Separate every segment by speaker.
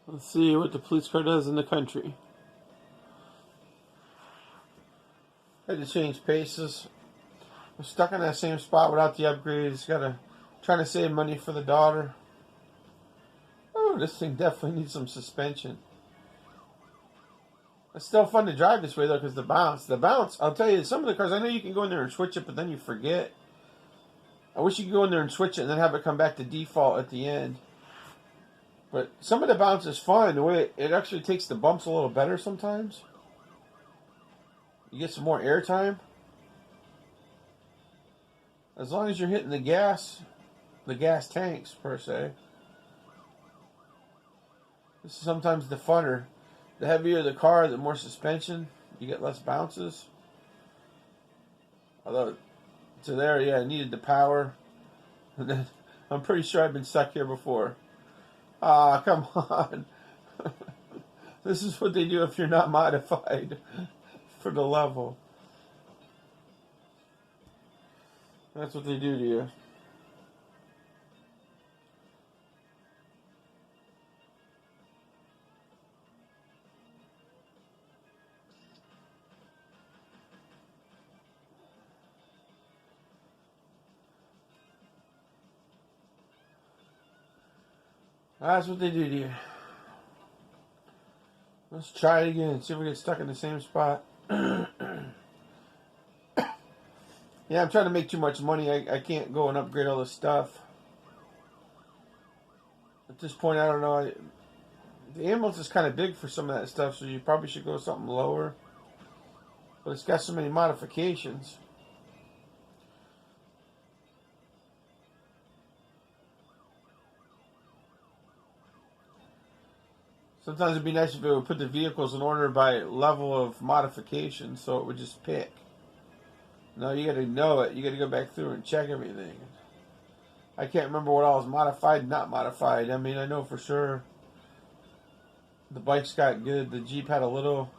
Speaker 1: Let's see what the police car does in the country. Had to change paces. I'm stuck in that same spot without the upgrades. Trying to save money for the daughter. Oh, this thing definitely needs some suspension. It's still fun to drive this way though, because the bounce. I'll tell you, some of the cars I know you can go in there and switch it, but then you forget. I wish you could go in there and switch it and then have it come back to default at the end. But some of the bounce is fun. The way it actually takes the bumps a little better sometimes. You get some more air time. As long as you're hitting the gas tanks per se. This is sometimes the funner. The heavier the car, the more suspension. You get less bounces. Although, to there, yeah, I needed the power. And then, I'm pretty sure I've been stuck here before. Ah, come on. This is what they do if you're not modified for the level. That's what they do to you. That's what they do to you. Let's try it again. See if we get stuck in the same spot. Yeah, I'm trying to make too much money. I can't go and upgrade all this stuff. At this point, I don't know. The ambulance is kind of big for some of that stuff, so you probably should go something lower. But it's got so many modifications. Sometimes it'd be nice if it would put the vehicles in order by level of modification, so it would just pick. No, you got to know it. You got to go back through and check everything. I can't remember what all was modified and not modified. I mean, I know for sure the bikes got good. The Jeep had a little.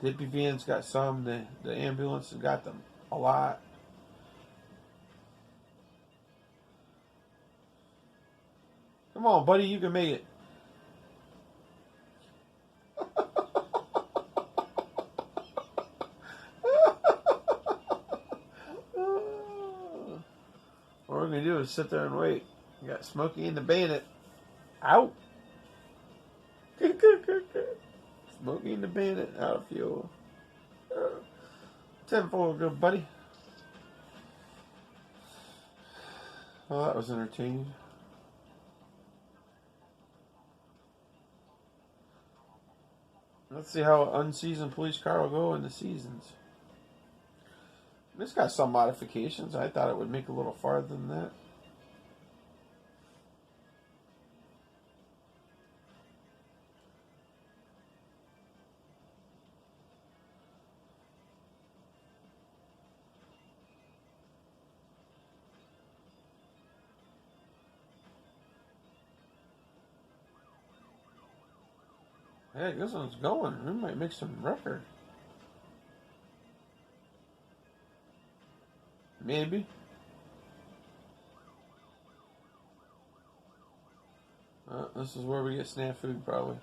Speaker 1: The hippie vans got some. The ambulance has got them a lot. Come on, buddy. You can make it. What we're going to do is sit there and wait. We got Smokey and the Bandit. Out. Smokey and the Bandit out of fuel. 10-4, good buddy. Well, that was entertaining. Let's see how an unseasoned police car will go in the seasons. It's got some modifications. I thought it would make a little farther than that. Heck, this one's going. We might make some record. Maybe. This is where we get snafu, probably.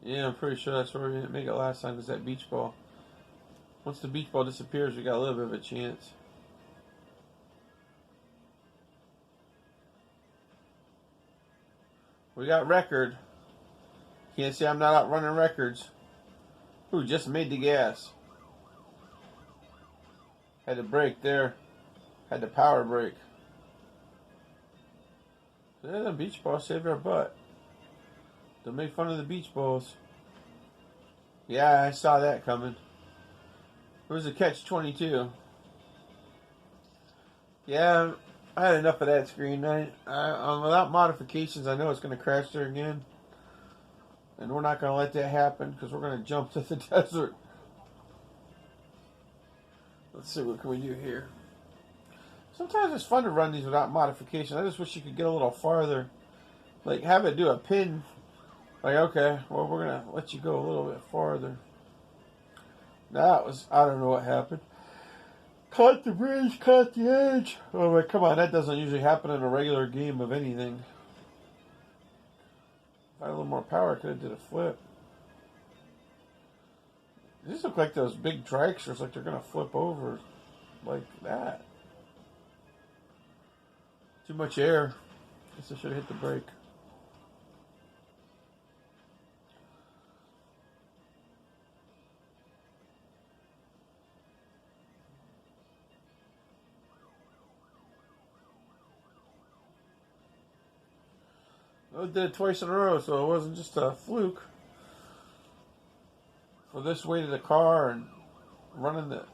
Speaker 1: Yeah, I'm pretty sure that's where we didn't make it last time, because that beach ball. Once the beach ball disappears, we got a little bit of a chance. We got record. Can't say I'm not out running records. Ooh, just made the gas. Had to brake there. Had to power brake. Yeah, the beach ball saved our butt. Don't make fun of the beach balls. Yeah, I saw that coming. It was a catch-22. Yeah, I had enough of that screen. Without modifications, I know it's going to crash there again. And we're not going to let that happen, because we're going to jump to the desert. Let's see, what can we do here? Sometimes it's fun to run these without modification. I just wish you could get a little farther. Like, have it do a pin. Like, okay, well, we're going to let you go a little bit farther. That was, I don't know what happened. Caught the bridge, caught the edge. Oh, wait, come on, that doesn't usually happen in a regular game of anything. If I had a little more power, I could have did a flip. These look like those big dragsters, like they're gonna flip over like that. Too much air. Guess I should have hit the brake. I did it twice in a row, so it wasn't just a fluke. For this weight of the car and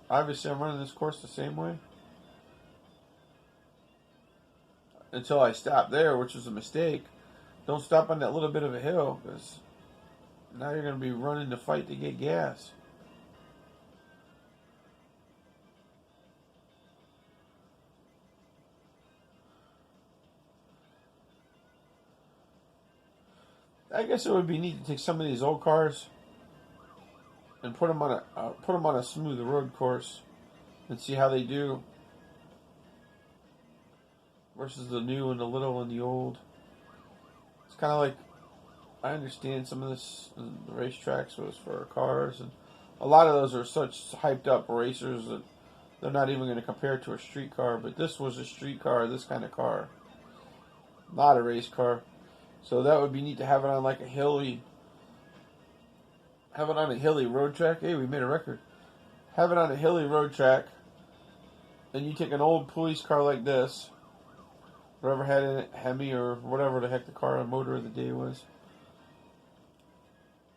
Speaker 1: obviously I'm running this course the same way. Until I stopped there, which was a mistake. Don't stop on that little bit of a hill, because now you're going to be running the fight to get gas. I guess it would be neat to take some of these old cars and put them on a smooth road course and see how they do versus the new and the little and the old. It's kind of like, I understand some of this, the racetracks was for cars, and a lot of those are such hyped up racers that they're not even going to compare to a street car, but this was a street car, this kind of car, not a race car. So that would be neat to have it on like a hilly road track. Hey, we made a record. Have it on a hilly road track, and you take an old police car like this, whatever had in it, Hemi or whatever the heck the car and motor of the day was.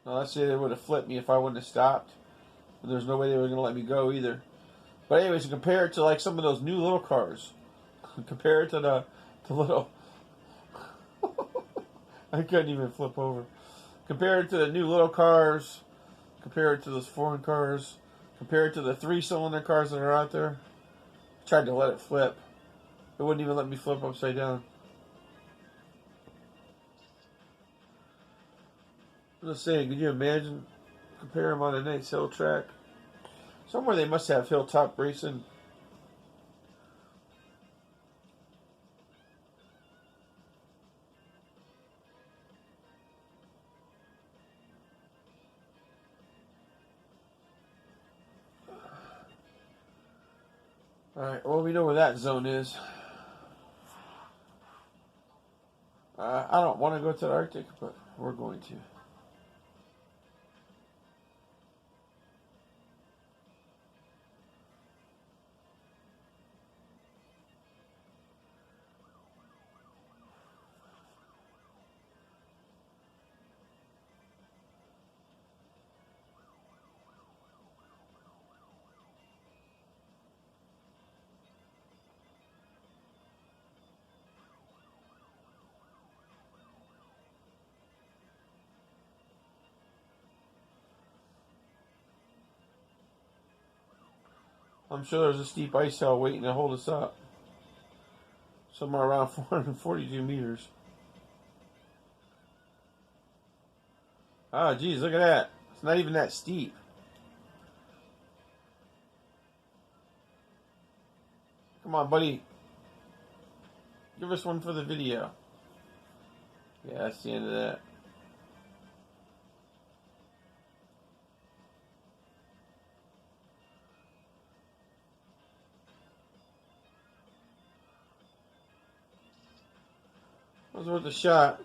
Speaker 1: Now let's say they would have flipped me if I wouldn't have stopped. And there's no way they were going to let me go either. But anyways, compare it to like some of those new little cars. Compare it to the little... I couldn't even flip over. Compare it to the new little cars. Compare it to those foreign cars. Compare it to the 3-cylinder cars that are out there. I tried to let it flip. It wouldn't even let me flip upside down. I'm just saying, could you imagine? Compare them on a nice hill track. Somewhere they must have hilltop racing. Alright, well, we know where that zone is. I don't want to go to the Arctic, but we're going to. I'm sure there's a steep ice hill waiting to hold us up. Somewhere around 442 meters. Ah, geez, look at that. It's not even that steep. Come on, buddy. Give us one for the video. Yeah, that's the end of that. That was worth a shot.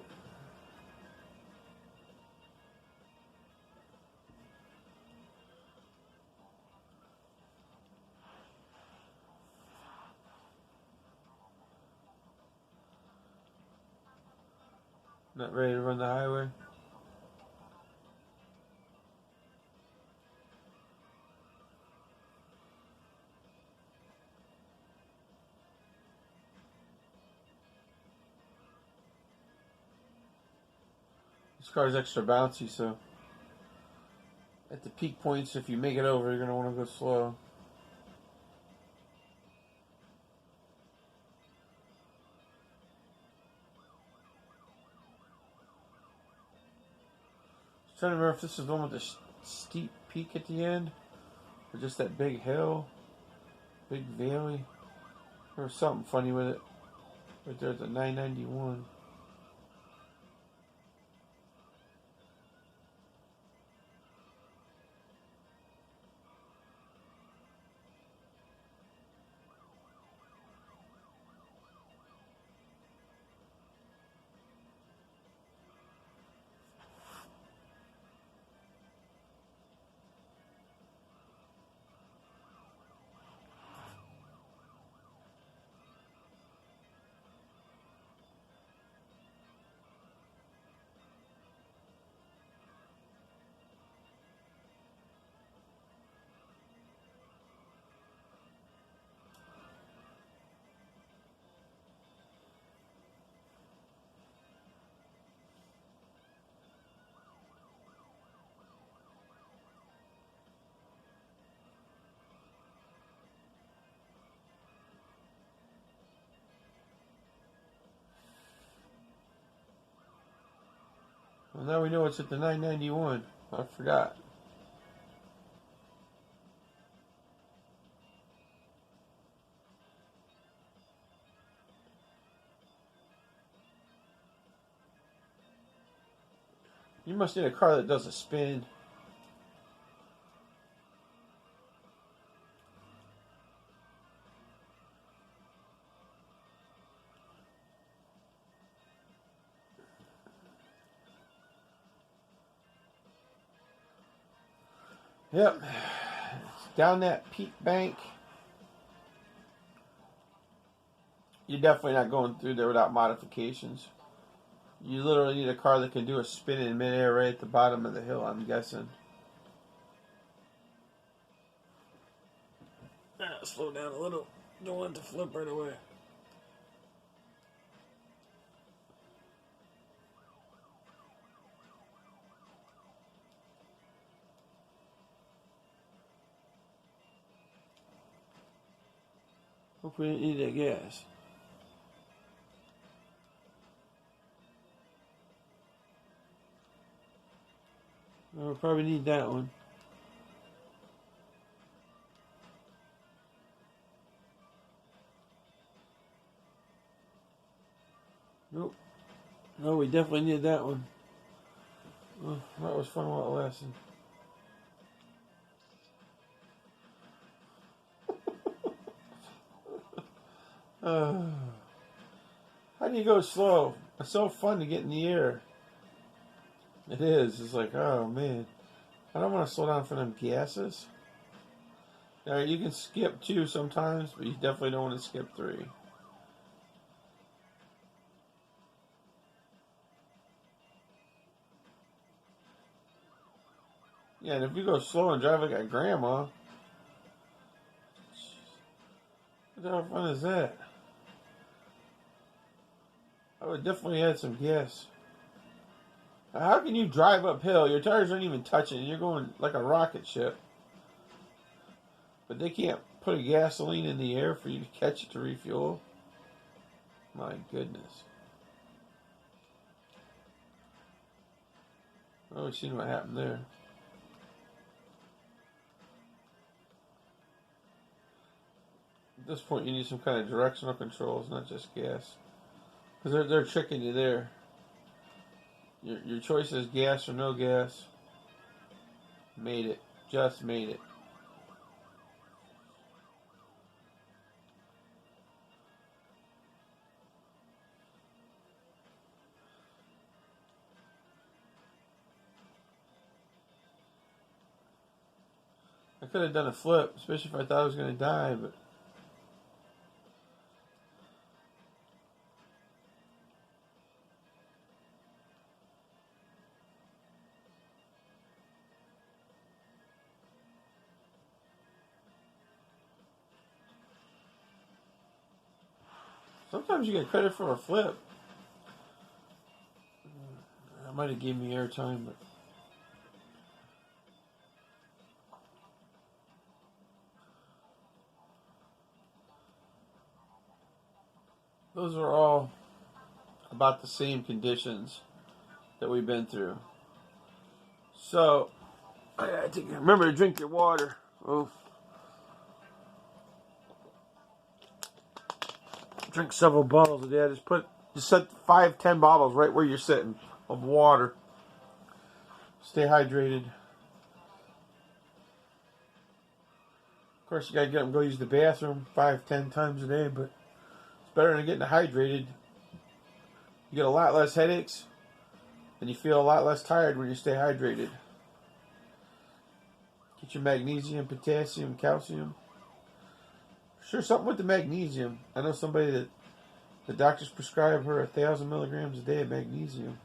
Speaker 1: Not ready to run the highway. This car's extra bouncy, so at the peak points, if you make it over, you're going to want to go slow. I'm trying to remember if this is the one with the steep peak at the end, or just that big hill, big valley. There was something funny with it. Right there at the 991. Well, now we know it's at the 991. I forgot. You must need a car that does a spin. Yep. Down that peak bank. You're definitely not going through there without modifications. You literally need a car that can do a spin in midair right at the bottom of the hill, I'm guessing. Slow down a little. Don't want it to flip right away. Hope we didn't need that gas. We'll probably need that one. Nope. No, we definitely need that one. Oh, that was fun while it lasted. How do you go slow? It's so fun to get in the air. It is. It's like, oh man. I don't want to slow down for them gases. Now, you can skip 2 sometimes, but you definitely don't want to skip 3. Yeah, and if you go slow and drive like a grandma, what the hell fun is that? I would definitely add some gas. How can you drive uphill? Your tires aren't even touching. You're going like a rocket ship. But they can't put a gasoline in the air for you to catch it to refuel. My goodness. Oh, we've seen what happened there. At this point, you need some kind of directional controls, not just gas. Because they're tricking you there. Your choice is gas or no gas. Made it. Just made it. I could have done a flip, especially if I thought I was going to die, but sometimes you get credit for a flip. That might have gave me airtime, but those are all about the same conditions that we've been through. So, remember to drink your water. Oh. Drink several bottles a day. Just set 5-10 bottles right where you're sitting of water. Stay hydrated. Of course, you gotta get up and go use the bathroom 5-10 times a day, but it's better than getting hydrated. You get a lot less headaches, and you feel a lot less tired when you stay hydrated. Get your magnesium, potassium, calcium. Sure, something with the magnesium. I know somebody that the doctors prescribe her 1,000 milligrams a day of magnesium.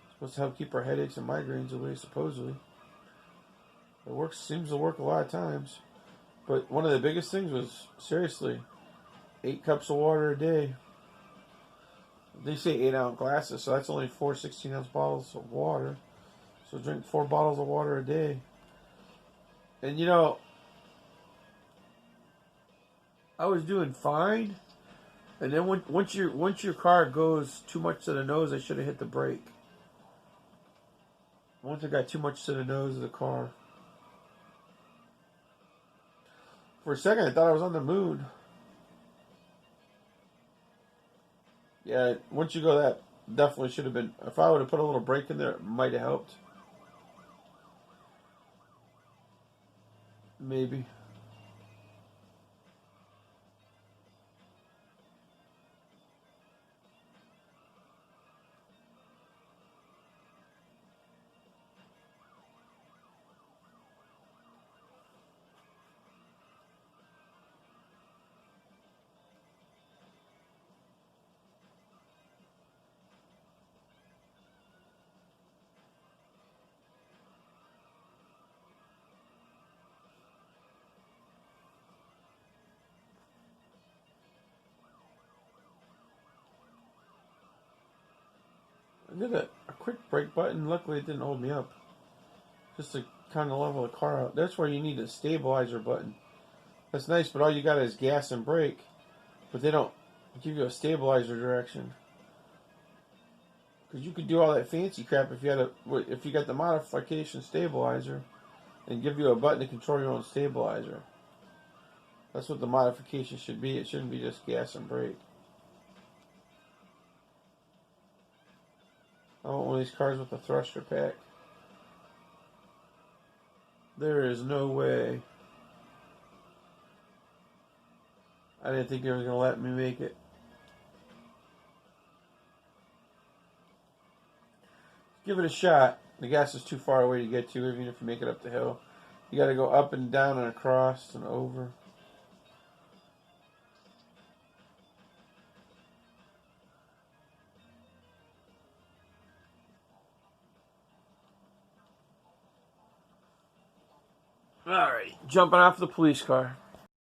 Speaker 1: It's supposed to help keep her headaches and migraines away, supposedly. It seems to work a lot of times. But one of the biggest things was, seriously, 8 cups of water a day. They say 8-ounce glasses, so that's only 4 16-ounce bottles of water. So drink 4 bottles of water a day. And you know, I was doing fine, and then once your car goes too much to the nose, I should have hit the brake. Once I got too much to the nose of the car. For a second, I thought I was on the moon. Yeah, once you go that, definitely should have been. If I would have put a little brake in there, it might have helped. Maybe. I did a quick brake button. Luckily, it didn't hold me up. Just to kind of level the car out. That's where you need a stabilizer button. That's nice, but all you got is gas and brake. But they don't give you a stabilizer direction. Because you could do all that fancy crap if you got the modification stabilizer and give you a button to control your own stabilizer. That's what the modification should be. It shouldn't be just gas and brake. I want one of these cars with a thruster pack. There is no way. I didn't think they were going to let me make it. Give it a shot. The gas is too far away to get to, even if you make it up the hill. You got to go up and down and across and over. Alright, jumping off the police car.